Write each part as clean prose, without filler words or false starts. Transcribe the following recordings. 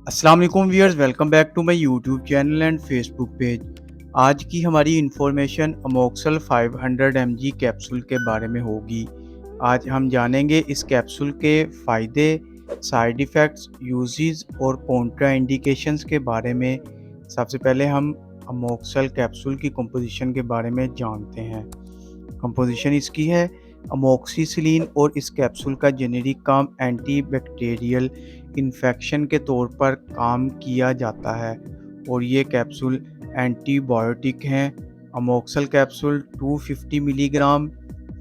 अस्सलाम वालेकुम viewers, welcome back to my YouTube channel and Facebook page. आज की हमारी इंफॉर्मेशन अमोक्सल 500 mg कैप्सूल के बारे में होगी। आज हम जानेंगे इस कैप्सूल के फ़ायदे, साइड इफ़ेक्ट्स, यूजेस और कॉन्ट्रा इंडिकेशंस के बारे में। सबसे पहले हम अमोक्सल कैप्सूल की कंपोजिशन के बारे में जानते हैं। कंपोजिशन इसकी है अमोक्सिसिलिन और इस कैप्सूल का जेनेरिक काम एंटीबैक्टीरियल इन्फेक्शन के तौर पर काम किया जाता है और ये कैप्सूल एंटीबायोटिक हैं। अमोक्सल कैप्सूल 250 मिलीग्राम,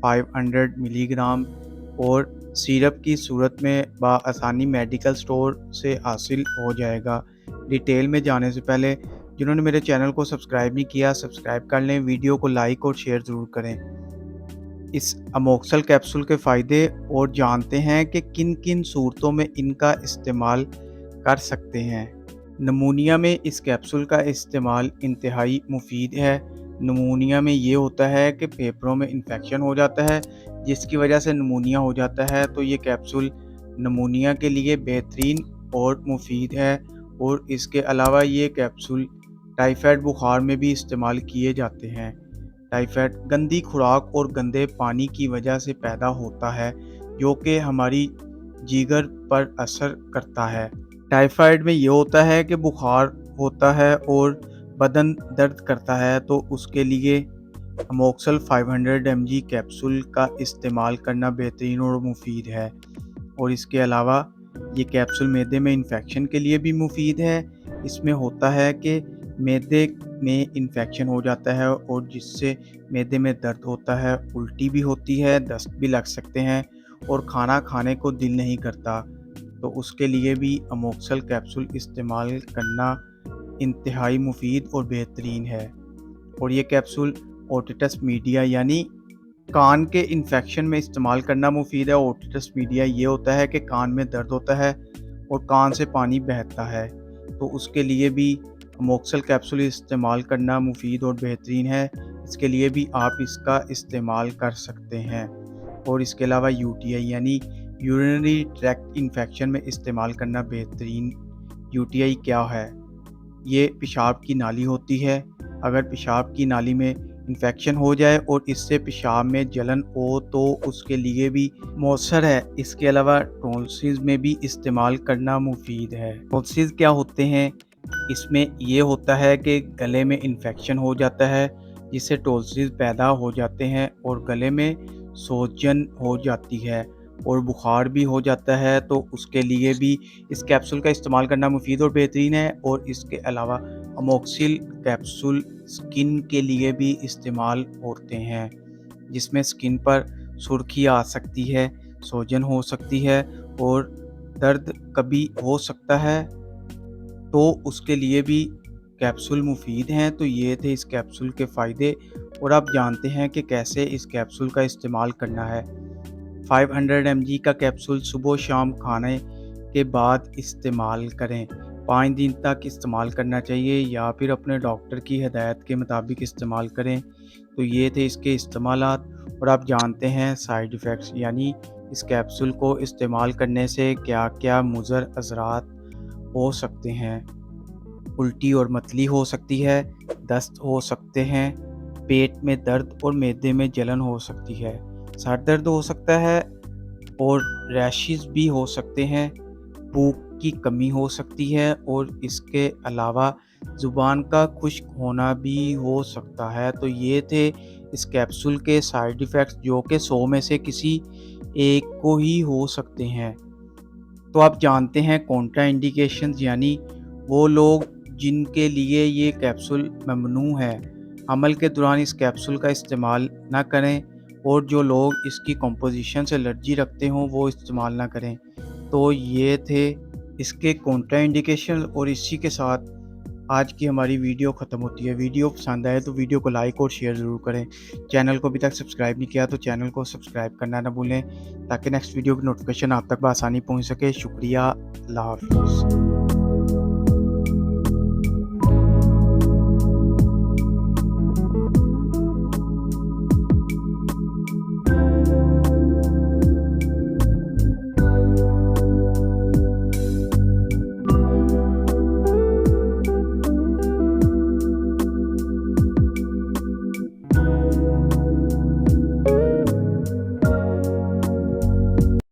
500 मिलीग्राम और सिरप की सूरत में बआसानी मेडिकल स्टोर से हासिल हो जाएगा। डिटेल में जाने से पहले जिन्होंने मेरे चैनल को सब्सक्राइब नहीं किया, सब्सक्राइब कर लें, वीडियो को लाइक और शेयर ज़रूर करें। इस अमोक्सल कैप्सूल के फ़ायदे और जानते हैं कि किन किन सूरतों में इनका इस्तेमाल कर सकते हैं। नमूनिया में इस कैप्सूल का इस्तेमाल इंतहाई मुफीद है। नमूनिया में ये होता है कि फेफड़ों में इन्फेक्शन हो जाता है जिसकी वजह से नमूनिया हो जाता है, तो ये कैप्सूल नमूनिया के लिए बेहतरीन और मुफीद है। और इसके अलावा ये कैप्सूल टाइफाइड बुखार में भी इस्तेमाल किए जाते हैं। टाइफाइड गंदी खुराक और गंदे पानी की वजह से पैदा होता है जो कि हमारी जिगर पर असर करता है। टाइफाइड में ये होता है कि बुखार होता है और बदन दर्द करता है, तो उसके लिए अमोक्सल 500 mg कैप्सूल का इस्तेमाल करना बेहतरीन और मुफीद है। और इसके अलावा ये कैप्सूल मैदे में इन्फेक्शन के लिए भी मुफीद है। इसमें होता है कि मैदे में इन्फेक्शन हो जाता है और जिससे मैदे में दर्द होता है, उल्टी भी होती है, दस्त भी लग सकते हैं और खाना खाने को दिल नहीं करता, तो उसके लिए भी अमोक्सल कैप्सूल इस्तेमाल करना इंतहाई मुफीद और बेहतरीन है। और ये कैप्सूल ओटिटस मीडिया यानी कान के इन्फेक्शन में इस्तेमाल करना मुफीद है। ओटिटस मीडिया ये होता है कि कान में दर्द होता है और कान से पानी बहता है, तो उसके लिए भी अमोक्सल कैप्सूल इस्तेमाल करना मुफीद और बेहतरीन है। इसके लिए भी आप इसका इस्तेमाल कर सकते हैं। और इसके अलावा यूटीआई यानी यूरिनरी ट्रैक्ट इन्फेक्शन में इस्तेमाल करना बेहतरीन। यूटीआई क्या है? ये पेशाब की नाली होती है। अगर पेशाब की नाली में इन्फेक्शन हो जाए और इससे पेशाब में जलन हो तो उसके लिए भी मौसर है। इसके अलावा टॉन्सिल्स में भी इस्तेमाल करना मुफीद है। टॉन्सिल्स क्या होते हैं? इसमें ये होता है कि गले में इन्फेक्शन हो जाता है जिससे टॉन्सिल्स पैदा हो जाते हैं और गले में सोजन हो जाती है और बुखार भी हो जाता है, तो उसके लिए भी इस कैप्सूल का इस्तेमाल करना मुफीद और बेहतरीन है। और इसके अलावा अमोक्सिल कैप्सूल स्किन के लिए भी इस्तेमाल होते हैं, जिसमें स्किन पर सुर्खी आ सकती है, सोजन हो सकती है और दर्द कभी हो सकता है, तो उसके लिए भी कैप्सूल मुफीद हैं। तो ये थे इस कैप्सूल के फ़ायदे और आप जानते हैं कि कैसे इस कैप्सूल का इस्तेमाल करना है। 500 mg का कैप्सूल सुबह शाम खाने के बाद इस्तेमाल करें। 5 दिन तक इस्तेमाल करना चाहिए या फिर अपने डॉक्टर की हिदायत के मुताबिक इस्तेमाल करें। तो ये थे इसके इस्तेमालात और आप जानते हैं साइड इफ़ेक्ट्स यानी इस कैप्सूल को इस्तेमाल करने से क्या-क्या मुज़र असरात हो सकते हैं। उल्टी और मतली हो सकती है, दस्त हो सकते हैं, पेट में दर्द और मैदे में जलन हो सकती है, सर दर्द हो सकता है और रैशेस भी हो सकते हैं, भूख की कमी हो सकती है और इसके अलावा ज़ुबान का खुश्क होना भी हो सकता है। तो ये थे इस कैप्सूल के साइड इफ़ेक्ट्स जो कि 100 में से किसी एक को ही हो सकते हैं। तो आप जानते हैं कॉन्ट्रा इंडिकेशंस यानी वो लोग जिनके लिए ये कैप्सूल ममनू है। अमल के दौरान इस कैप्सूल का इस्तेमाल ना करें और जो लोग इसकी कंपोजिशन से एलर्जी रखते हों वो इस्तेमाल ना करें। तो ये थे इसके कॉन्ट्रा इंडिकेशन और इसी के साथ आज की हमारी वीडियो ख़त्म होती है। वीडियो पसंद आए तो वीडियो को लाइक और शेयर ज़रूर करें। चैनल को अभी तक सब्सक्राइब नहीं किया तो चैनल को सब्सक्राइब करना ना भूलें ताकि नेक्स्ट वीडियो की नोटिफिकेशन आप तक बआसानी पहुंच सके। शुक्रिया। अल्लाह हाफ़िज़।